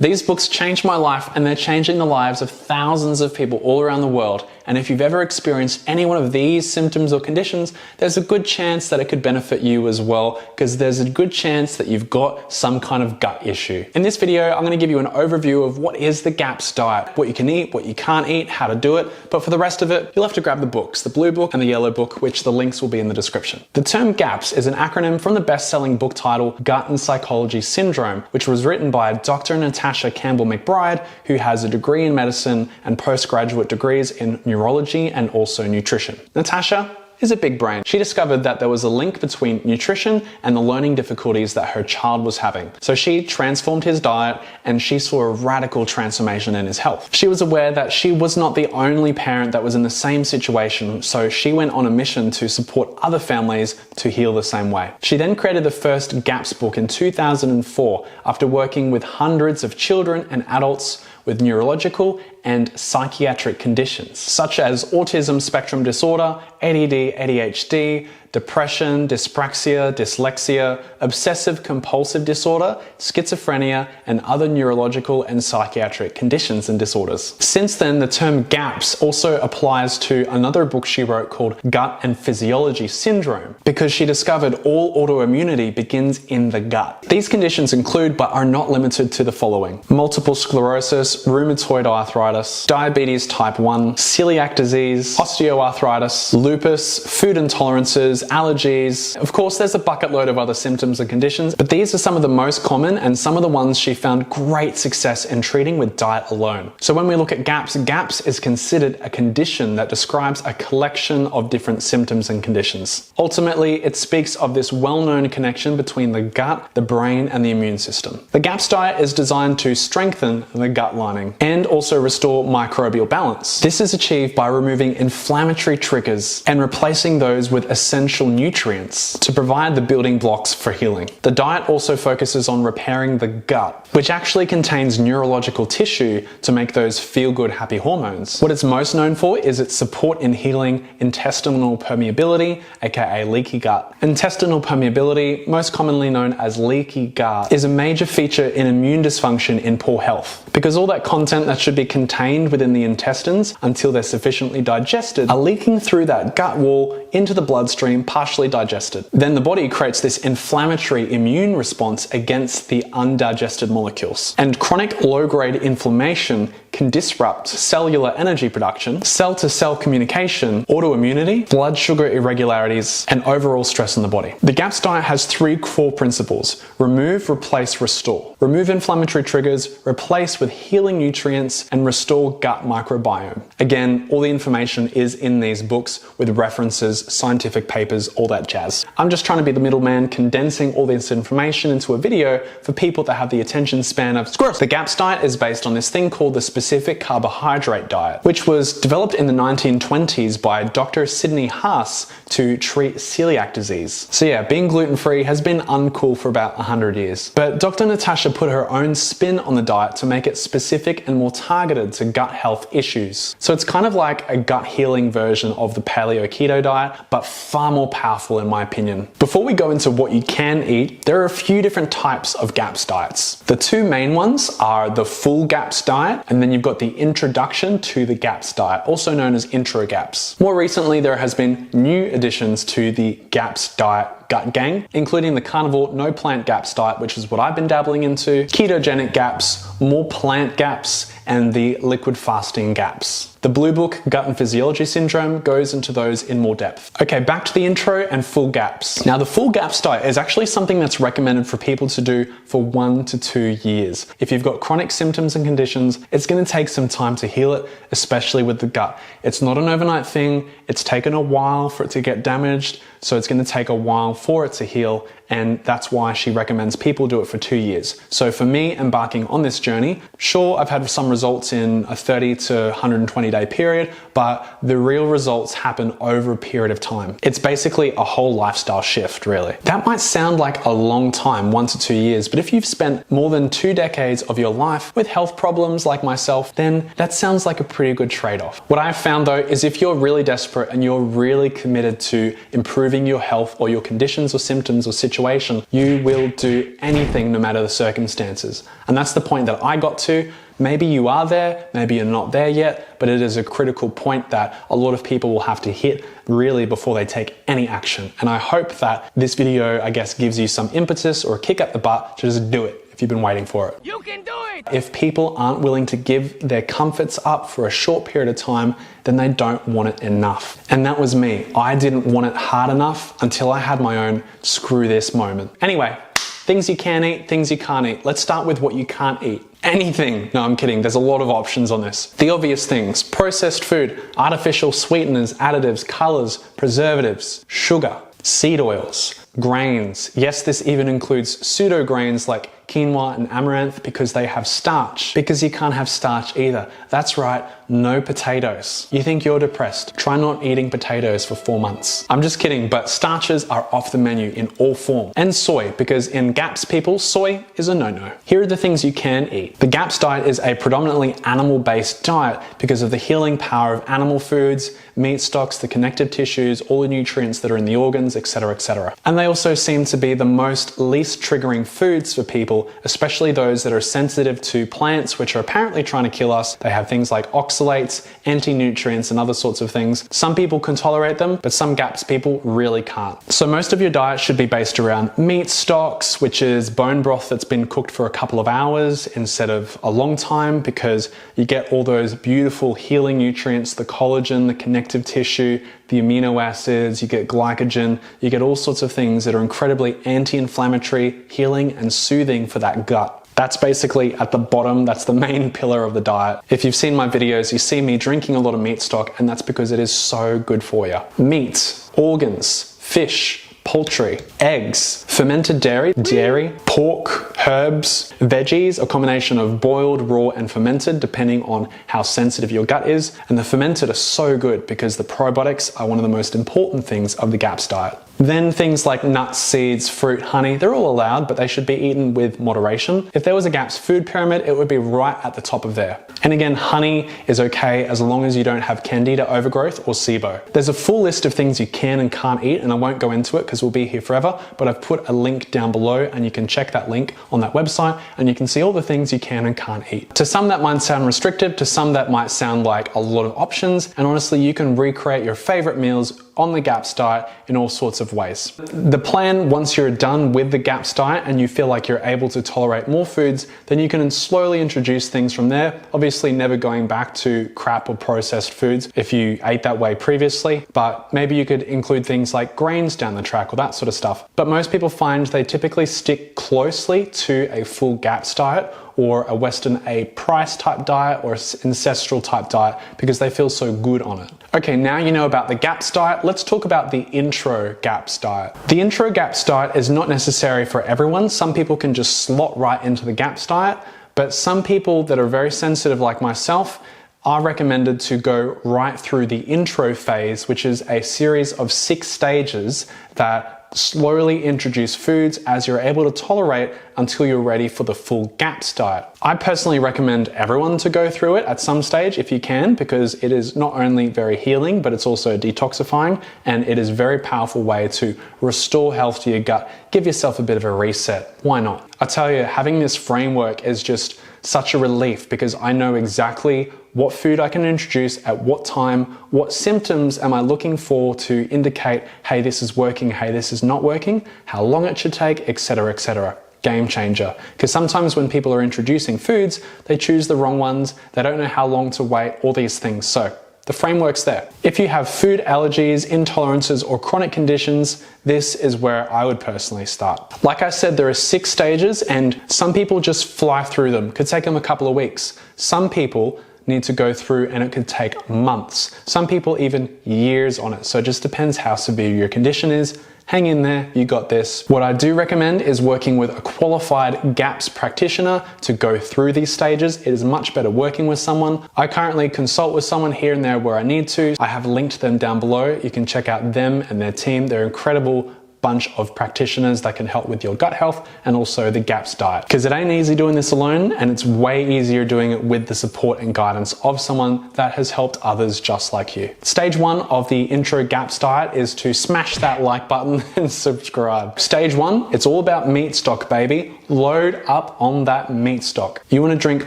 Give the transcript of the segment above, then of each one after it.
These books changed my life, and they're changing the lives of thousands of people all around the world. And if you've ever experienced any one of these symptoms or conditions, there's a good chance that it could benefit you as well, because there's a good chance that you've got some kind of gut issue. In this video, I'm going to give you an overview of what is the GAPS diet, what you can eat, what you can't eat, how to do it. But for the rest of it, you'll have to grab the books, the blue book and the yellow book, which the links will be in the description. The term GAPS is an acronym from the best-selling book title Gut and Psychology Syndrome, which was written by Dr. Natasha Campbell McBride, who has a degree in medicine and postgraduate degrees in neurology and also nutrition. Natasha is a big brain. She discovered that there was a link between nutrition and the learning difficulties that her child was having. So she transformed his diet and she saw a radical transformation in his health. She was aware that she was not the only parent that was in the same situation, so she went on a mission to support other families to heal the same way. She then created the first GAPS book in 2004 after working with hundreds of children and adults with neurological and psychiatric conditions, such as autism spectrum disorder, ADD, ADHD, depression, dyspraxia, dyslexia, obsessive compulsive disorder, schizophrenia, and other neurological and psychiatric conditions and disorders. Since then, the term GAPS also applies to another book she wrote called Gut and Physiology Syndrome, because she discovered all autoimmunity begins in the gut. These conditions include, but are not limited to, the following: multiple sclerosis, rheumatoid arthritis, diabetes type 1, celiac disease, osteoarthritis, lupus, food intolerances, allergies. Of course, there's a bucket load of other symptoms and conditions, but these are some of the most common and some of the ones she found great success in treating with diet alone. So when we look at GAPS, GAPS is considered a condition that describes a collection of different symptoms and conditions. Ultimately, it speaks of this well-known connection between the gut, the brain, and the immune system. The GAPS diet is designed to strengthen the gut lining and also restore microbial balance. This is achieved by removing inflammatory triggers and replacing those with essential nutrients to provide the building blocks for healing. The diet also focuses on repairing the gut, which actually contains neurological tissue to make those feel-good, happy hormones. What it's most known for is its support in healing intestinal permeability, aka leaky gut. Intestinal permeability, most commonly known as leaky gut, is a major feature in immune dysfunction in poor health, because all that content that should be contained within the intestines until they're sufficiently digested are leaking through that gut wall into the bloodstream, partially digested. Then the body creates this inflammatory immune response against the undigested molecules. And chronic low-grade inflammation can disrupt cellular energy production, cell-to-cell communication, autoimmunity, blood sugar irregularities, and overall stress on the body. The GAPS diet has three core principles: remove, replace, restore. Remove inflammatory triggers, replace with healing nutrients, and restore gut microbiome. Again, all the information is in these books with references, scientific papers, all that jazz. I'm just trying to be the middleman, condensing all this information into a video for people that have the attention span of squirrels. The GAPS diet is based on this thing called the specific carbohydrate diet, which was developed in the 1920s by Dr. Sidney Haas to treat celiac disease. So yeah, being gluten-free has been uncool for about 100 years. But Dr. Natasha put her own spin on the diet to make it specific and more targeted to gut health issues. So it's kind of like a gut healing version of the paleo keto diet, but far more powerful in my opinion. Before we go into what you can eat, there are a few different types of GAPS diets. The two main ones are the full GAPS diet, and then you've got the introduction to the GAPS diet, also known as intro GAPS. More recently, there has been new additions to the GAPS diet gut gang, including the carnivore no plant GAPS diet, which is what I've been dabbling into, ketogenic GAPS, more plant GAPS, and the liquid fasting GAPS. The blue book, Gut and Physiology Syndrome, goes into those in more depth. Okay, back to the intro and full GAPS. Now, the full GAPS diet is actually something that's recommended for people to do for 1 to 2 years. If you've got chronic symptoms and conditions, it's going to take some time to heal it, especially with the gut. It's not an overnight thing. It's taken a while for it to get damaged, so it's going to take a while for it to heal, and that's why she recommends people do it for 2 years. So for me, embarking on this journey, sure, I've had some results in a 30 to 120 day period, but the real results happen over a period of time. It's basically a whole lifestyle shift, really. That might sound like a long time, 1 to 2 years, but if you've spent more than 2 decades of your life with health problems like myself, then that sounds like a pretty good trade-off. What I've found though is if you're really desperate and you're really committed to improving your health or your condition, conditions or symptoms or situation, you will do anything no matter the circumstances. And that's the point that I got to. Maybe you are there, maybe you're not there yet, but it is a critical point that a lot of people will have to hit really before they take any action. And I hope that this video, I guess, gives you some impetus or a kick up the butt to just do it if you've been waiting for it. You can do it! If people aren't willing to give their comforts up for a short period of time, then they don't want it enough. And that was me. I didn't want it hard enough until I had my own screw this moment. Anyway, things you can eat, things you can't eat. Let's start with what you can't eat. Anything. No, I'm kidding. There's a lot of options on this. The obvious things: processed food, artificial sweeteners, additives, colors, preservatives, sugar, seed oils, grains. Yes, this even includes pseudo grains like quinoa and amaranth because they have starch. Because you can't have starch either. That's right, no potatoes. You think you're depressed? Try not eating potatoes for 4 months. I'm just kidding, but starches are off the menu in all form. And soy, because in GAPS people, soy is a no-no. Here are the things you can eat. The GAPS diet is a predominantly animal-based diet because of the healing power of animal foods, meat stocks, the connective tissues, all the nutrients that are in the organs, etc., etc. And they also seem to be the most least triggering foods for people, especially those that are sensitive to plants, which are apparently trying to kill us. They have things like oxalates, anti-nutrients, and other sorts of things. Some people can tolerate them, but some GAPS people really can't. So most of your diet should be based around meat stocks, which is bone broth that's been cooked for a couple of hours instead of a long time, because you get all those beautiful healing nutrients, the collagen, the connective tissue, the amino acids, you get glycogen, you get all sorts of things that are incredibly anti-inflammatory, healing, and soothing for that gut. That's basically at the bottom, that's the main pillar of the diet. If you've seen my videos, you see me drinking a lot of meat stock, and that's because it is so good for you. Meat, organs, fish, poultry, eggs, fermented dairy, pork, herbs, veggies, a combination of boiled, raw, and fermented, depending on how sensitive your gut is. And the fermented are so good because the probiotics are one of the most important things of the GAPS diet. Then things like nuts, seeds, fruit, honey, they're all allowed, but they should be eaten with moderation. If there was a GAPS food pyramid, it would be right at the top of there. And again, honey is okay as long as you don't have candida overgrowth or SIBO. There's a full list of things you can and can't eat, and I won't go into it because we'll be here forever, but I've put a link down below and you can check that link on that website and you can see all the things you can and can't eat. To some that might sound restrictive, to some that might sound like a lot of options, and honestly you can recreate your favorite meals on the GAPS diet in all sorts of ways. The plan, once you're done with the GAPS diet and you feel like you're able to tolerate more foods, then you can slowly introduce things from there. Obviously never going back to crap or processed foods if you ate that way previously, but maybe you could include things like grains down the track or that sort of stuff. But most people find they typically stick closely to a full GAPS diet or a Western A price type diet or ancestral type diet because they feel so good on it. Okay, now you know about the GAPS diet, let's talk about the intro GAPS diet. The intro GAPS diet is not necessary for everyone. Some people can just slot right into the GAPS diet, but some people that are very sensitive like myself are recommended to go right through the intro phase, which is a series of 6 stages that slowly introduce foods as you're able to tolerate until you're ready for the full GAPS diet. I personally recommend everyone to go through it at some stage if you can, because it is not only very healing, but it's also detoxifying, and it is a very powerful way to restore health to your gut. Give yourself a bit of a reset. Why not? I tell you, having this framework is just such a relief because I know exactly what food I can introduce at what time, what symptoms am I looking for to indicate, hey, this is working, hey, this is not working, how long it should take, etc., etc. Game changer. Because sometimes when people are introducing foods, they choose the wrong ones, they don't know how long to wait, all these things. So the framework's there. If you have food allergies, intolerances, or chronic conditions, this is where I would personally start. Like I said, there are 6 stages and some people just fly through them. It could take them a couple of weeks. Some people need to go through and it could take months. Some people even years on it. So it just depends how severe your condition is. Hang in there, you got this. What I do recommend is working with a qualified GAPS practitioner to go through these stages. It is much better working with someone. I currently consult with someone here and there where I need to. I have linked them down below. You can check out them and their team. They're incredible bunch of practitioners that can help with your gut health and also the GAPS diet. Because it ain't easy doing this alone, and it's way easier doing it with the support and guidance of someone that has helped others just like you. Stage 1 of the intro GAPS diet is to smash that like button and subscribe. Stage 1, it's all about meat stock, baby. Load up on that meat stock. You want to drink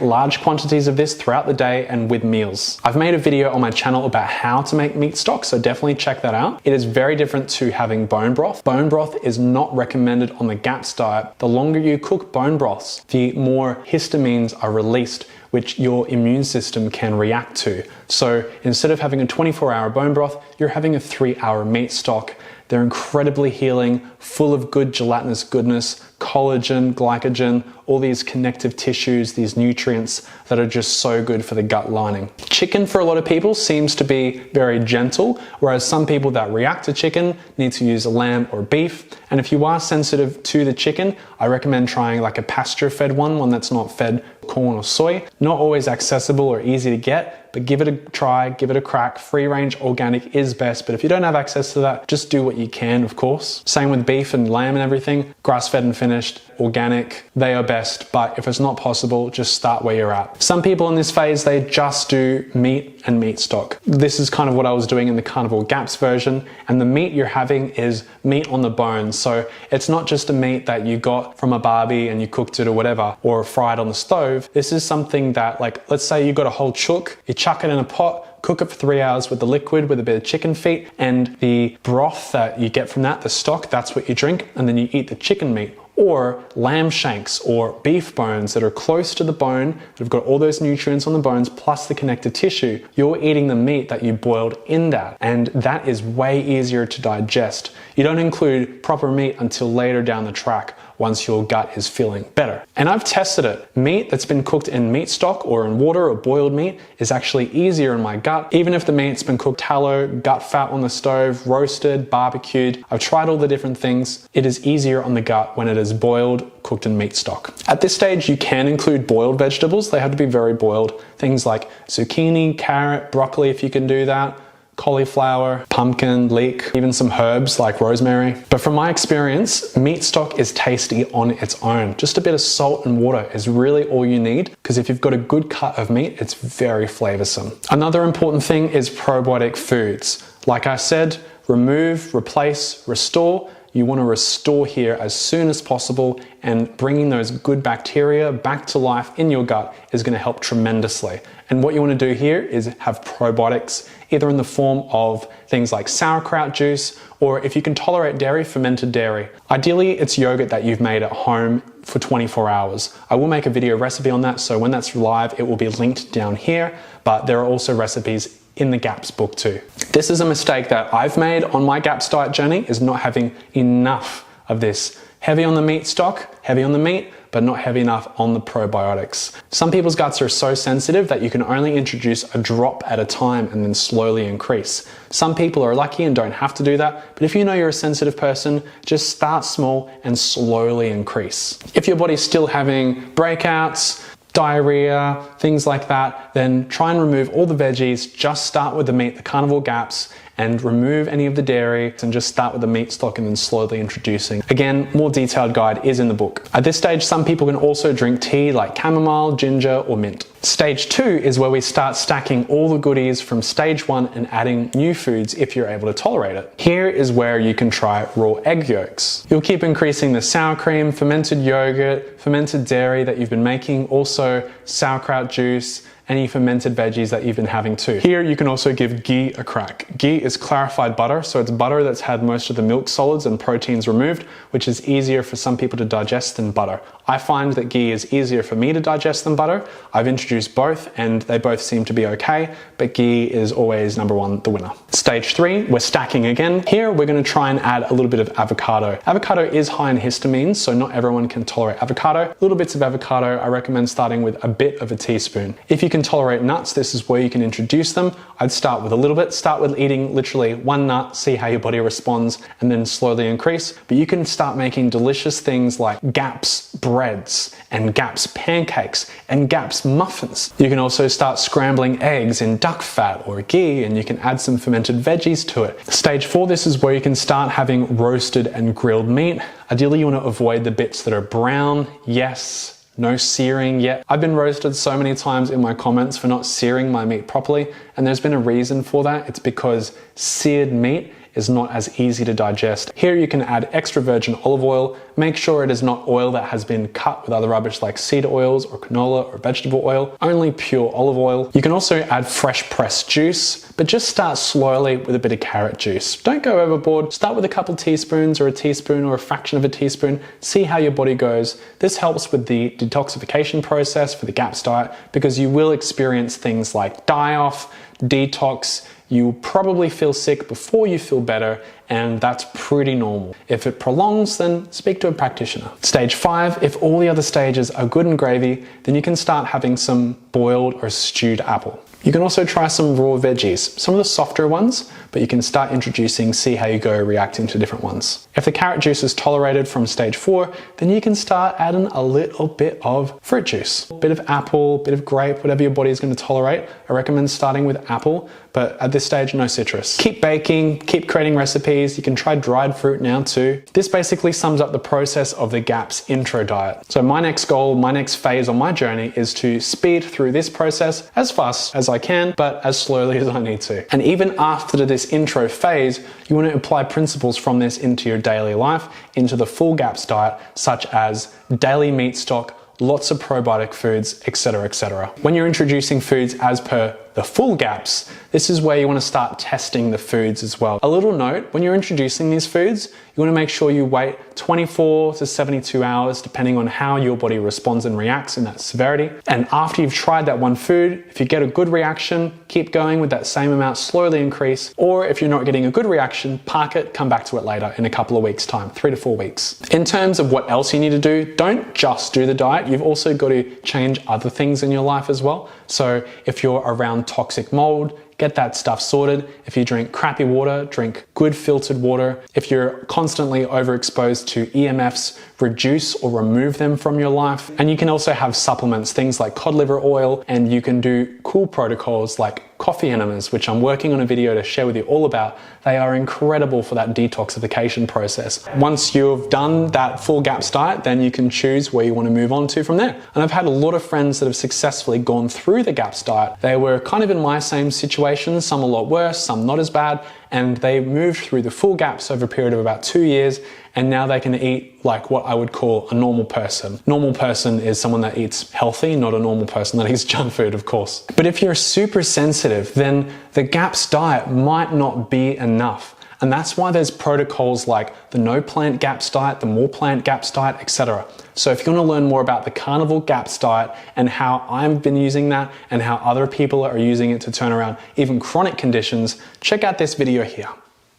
large quantities of this throughout the day and with meals. I've made a video on my channel about how to make meat stock, so definitely check that out. It is very different to having bone broth. Bone broth is not recommended on the GAPS diet. The longer you cook bone broths, the more histamines are released, which your immune system can react to. So instead of having a 24-hour bone broth, you're having a 3-hour meat stock. They're incredibly healing, full of good gelatinous goodness, collagen, glycogen, all these connective tissues, these nutrients that are just so good for the gut lining. Chicken for a lot of people seems to be very gentle, whereas some people that react to chicken need to use lamb or beef. And if you are sensitive to the chicken, I recommend trying like a pasture-fed one that's not fed corn or soy. Not always accessible or easy to get, but give it a try, give it a crack. Free range organic is best, but if you don't have access to that, just do what you can, of course. Same with beef and lamb and everything. Grass-fed and finished, organic, they are best, but if it's not possible, just start where you're at. Some people in this phase, they just do meat and meat stock. This is kind of what I was doing in the Carnivore GAPS version, and the meat you're having is meat on the bone. So it's not just a meat that you got from a barbie and you cooked it or whatever, or fried on the stove. This is something that, like, let's say you got a whole chook, you chuck it in a pot, cook it for 3 hours with the liquid with a bit of chicken feet, and the broth that you get from that, the stock, that's what you drink, and then you eat the chicken meat. Or lamb shanks or beef bones that are close to the bone, that have got all those nutrients on the bones plus the connective tissue. You're eating the meat that you boiled in that, and that is way easier to digest. You don't include proper meat until later down the track, once your gut is feeling better. And I've tested it. Meat that's been cooked in meat stock or in water or boiled meat is actually easier in my gut, even if the meat's been cooked tallow, gut fat on the stove, roasted, barbecued. I've tried all the different things. It is easier on the gut when it is boiled, cooked in meat stock. At this stage, you can include boiled vegetables. They have to be very boiled. Things like zucchini, carrot, broccoli, if you can do that, cauliflower, pumpkin, leek, even some herbs like rosemary. But from my experience, meat stock is tasty on its own. Just a bit of salt and water is really all you need, because if you've got a good cut of meat, it's very flavorsome. Another important thing is probiotic foods. Like I said, remove, replace, restore. You want to restore here as soon as possible, and bringing those good bacteria back to life in your gut is going to help tremendously. And what you want to do here is have probiotics, either in the form of things like sauerkraut juice, or if you can tolerate dairy, fermented dairy. Ideally, it's yogurt that you've made at home for 24 hours. I will make a video recipe on that, so when that's live, it will be linked down here, but there are also recipes in the GAPS book too. This is a mistake that I've made on my GAPS diet journey, is not having enough of this. Heavy on the meat stock, heavy on the meat, but not heavy enough on the probiotics. Some people's guts are so sensitive that you can only introduce a drop at a time and then slowly increase. Some people are lucky and don't have to do that, but if you know you're a sensitive person, just start small and slowly increase. If your body's still having breakouts, diarrhea, things like that, then try and remove all the veggies. Just start with the meat, the Carnivore GAPS, and remove any of the dairy, and just start with the meat stock and then slowly introducing. Again, more detailed guide is in the book. At this stage, some people can also drink tea like chamomile, ginger, or mint. Stage 2 is where we start stacking all the goodies from stage 1 and adding new foods if you're able to tolerate it. Here is where you can try raw egg yolks. You'll keep increasing the sour cream, fermented yogurt, fermented dairy that you've been making, also sauerkraut juice, any fermented veggies that you've been having too. Here you can also give ghee a crack. Ghee is clarified butter, so it's butter that's had most of the milk solids and proteins removed, which is easier for some people to digest than butter. I find that ghee is easier for me to digest than butter. I've introduced both and they both seem to be okay, but ghee is always number one, the winner. Stage 3, we're stacking again. Here we're going to try and add a little bit of avocado. Avocado is high in histamines, so not everyone can tolerate avocado. Little bits of avocado, I recommend starting with a bit of a teaspoon. If you can can tolerate nuts, this is where you can introduce them. I'd start with a little bit, start with eating literally one nut, see how your body responds, and then slowly increase. But you can start making delicious things like Gaps breads and Gaps pancakes and Gaps muffins. You can also start scrambling eggs in duck fat or ghee, and you can add some fermented veggies to it. Stage 4, this is where you can start having roasted and grilled meat. Ideally, you want to avoid the bits that are brown. Yes. No searing yet. I've been roasted so many times in my comments for not searing my meat properly, and there's been a reason for that. It's because seared meat is not as easy to digest. Here you can add extra virgin olive oil. Make sure it is not oil that has been cut with other rubbish like seed oils or canola or vegetable oil, only pure olive oil. You can also add fresh pressed juice, but just start slowly with a bit of carrot juice. Don't go overboard. Start with a couple teaspoons or a teaspoon or a fraction of a teaspoon. See how your body goes. This helps with the detoxification process for the Gaps diet because you will experience things like die-off, detox. You'll probably feel sick before you feel better, and that's pretty normal. If it prolongs, then speak to a practitioner. Stage 5, if all the other stages are good and gravy, then you can start having some boiled or stewed apple. You can also try some raw veggies, some of the softer ones, but you can start introducing, see how you go reacting to different ones. If the carrot juice is tolerated from stage 4, then you can start adding a little bit of fruit juice. A bit of apple, bit of grape, whatever your body is going to tolerate. I recommend starting with apple, but at this stage, no citrus. Keep baking, keep creating recipes. You can try dried fruit now too. This basically sums up the process of the Gaps intro diet. So my next goal, my next phase on my journey is to speed through this process as fast as I can, but as slowly as I need to. And even after this intro phase, you want to apply principles from this into your daily life, into the full Gaps diet, such as daily meat stock, lots of probiotic foods, etc., etc. When you're introducing foods as per the full Gaps, this is where you want to start testing the foods as well. A little note, when you're introducing these foods, you want to make sure you wait 24 to 72 hours, depending on how your body responds and reacts in that severity. And after you've tried that one food, if you get a good reaction, keep going with that same amount, slowly increase. Or if you're not getting a good reaction, park it, come back to it later in a couple of weeks' time, 3 to 4 weeks. In terms of what else you need to do, don't just do the diet. You've also got to change other things in your life as well. So if you're around toxic mold, get that stuff sorted. If you drink crappy water, drink good filtered water. If you're constantly overexposed to EMFs, reduce or remove them from your life. And you can also have supplements, things like cod liver oil, and you can do cool protocols like coffee enemas, which I'm working on a video to share with you all about. They are incredible for that detoxification process. Once you've done that full Gaps diet, then you can choose where you want to move on to from there. And I've had a lot of friends that have successfully gone through the Gaps diet. They were kind of in my same situation, some a lot worse, some not as bad, and they moved through the full Gaps over a period of about 2 years, and now they can eat like what I would call a normal person. Normal person is someone that eats healthy, not a normal person that eats junk food, of course. But if you're super sensitive, then the Gaps diet might not be enough. And that's why there's protocols like the no plant Gaps diet, the more plant Gaps diet, etc. So if you want to learn more about the Carnivore Gaps diet and how I've been using that and how other people are using it to turn around even chronic conditions, check out this video here.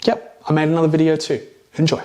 Yep, I made another video too. Enjoy.